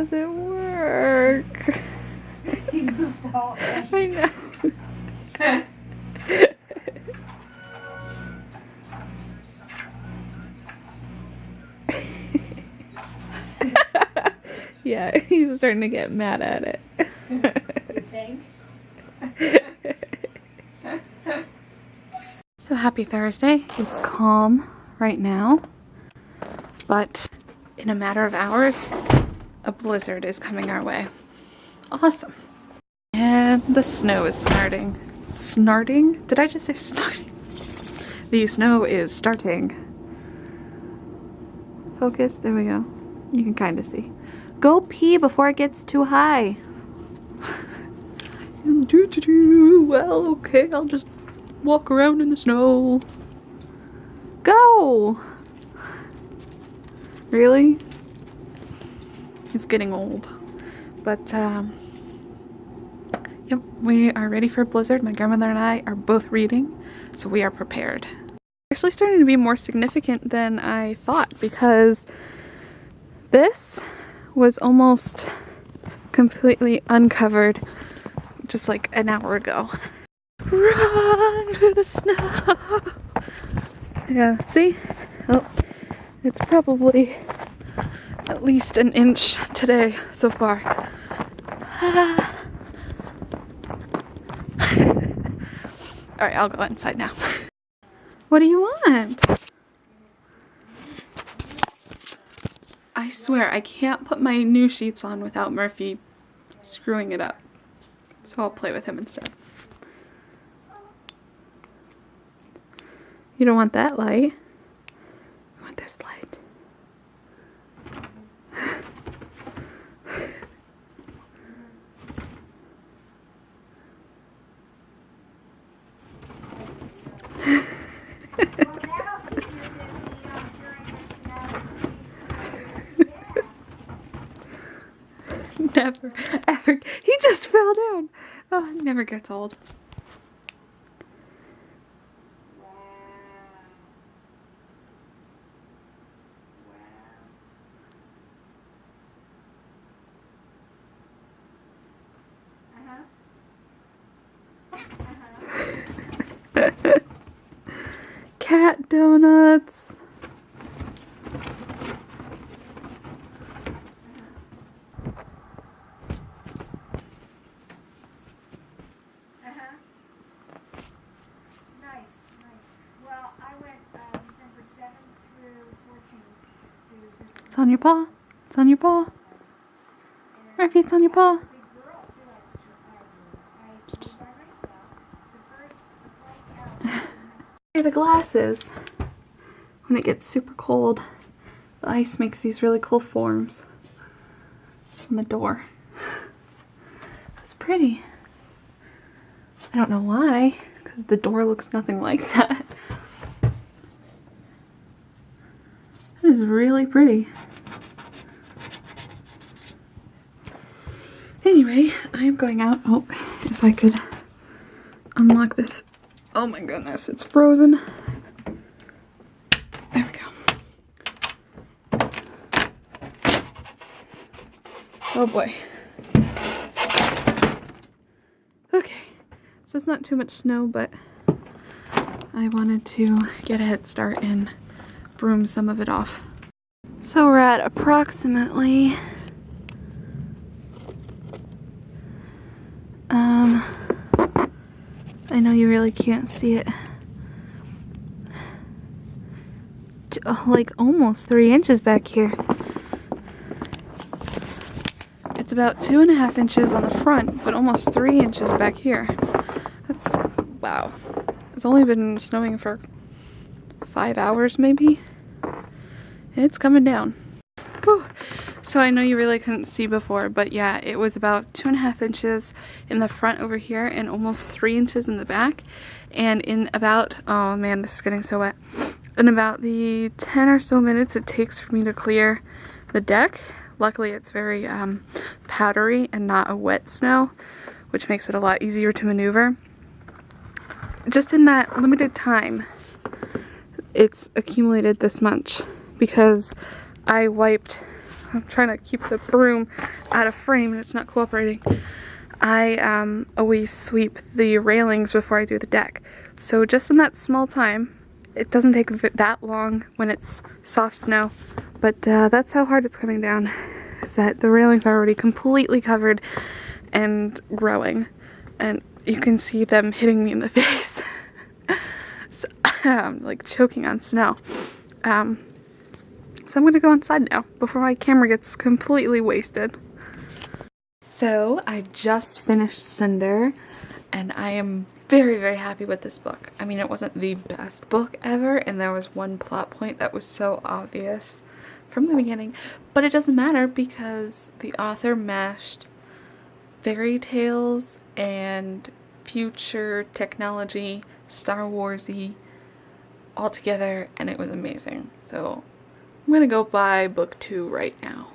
doesn't work. He moved all in. I know. Yeah, he's starting to get mad at it. You think? So happy Thursday. It's calm right now, but in a matter of hours, a blizzard is coming our way. Awesome. And the snow is starting. Snarting? Did I just say starting? The snow is starting. Focus. There we go. You can kind of see. Go pee before it gets too high. Well, okay, I'll just walk around in the snow. Go! Really? He's getting old. But, yep, we are ready for a blizzard. My grandmother and I are both reading, so we are prepared. Actually starting to be more significant than I thought, because this was almost completely uncovered just like an hour ago. Run through the snow! Yeah, see? Oh, it's probably at least an inch today so far. Alright, I'll go inside now. What do you want? I swear, I can't put my new sheets on without Murphy screwing it up. So I'll play with him instead. You don't want that light. You want this light. Never, ever. He just fell down. Oh, it never gets old. Cat donuts. It's on your paw. It's on your paw. Murphy, it's on your paw. The glasses. When it gets super cold, the ice makes these really cool forms on the door. It's pretty. I don't know why, because the door looks nothing like that. It is really pretty. Anyway, I am going out. Oh, if I could unlock this. Oh my goodness, it's frozen. There we go. Oh boy. Okay, so it's not too much snow, but I wanted to get a head start and broom some of it off. So we're at approximately I know you really can't see it, like almost 3 inches back here. It's about 2.5 inches on the front, but almost 3 inches back here. That's, wow. It's only been snowing for 5 hours maybe. It's coming down. Whew. So I know you really couldn't see before, but yeah, it was about 2.5 inches in the front over here and almost 3 inches in the back. And in about, oh man, this is getting so wet. In about the 10 or so minutes it takes for me to clear the deck. Luckily it's very powdery and not a wet snow, which makes it a lot easier to maneuver. Just in that limited time, it's accumulated this much because I wiped I'm trying to keep the broom out of frame and it's not cooperating. I always sweep the railings before I do the deck. So just in that small time, it doesn't take that long when it's soft snow, but that's how hard it's coming down, is that the railings are already completely covered and growing, and you can see them hitting me in the face. So I'm like choking on snow. So I'm gonna go inside now before my camera gets completely wasted. So I just finished Cinder, and I am very, very happy with this book. I mean, it wasn't the best book ever, and there was one plot point that was so obvious from the beginning, but it doesn't matter because the author mashed fairy tales and future technology, Star Warsy, all together, and it was amazing. So I'm gonna go buy book 2 right now.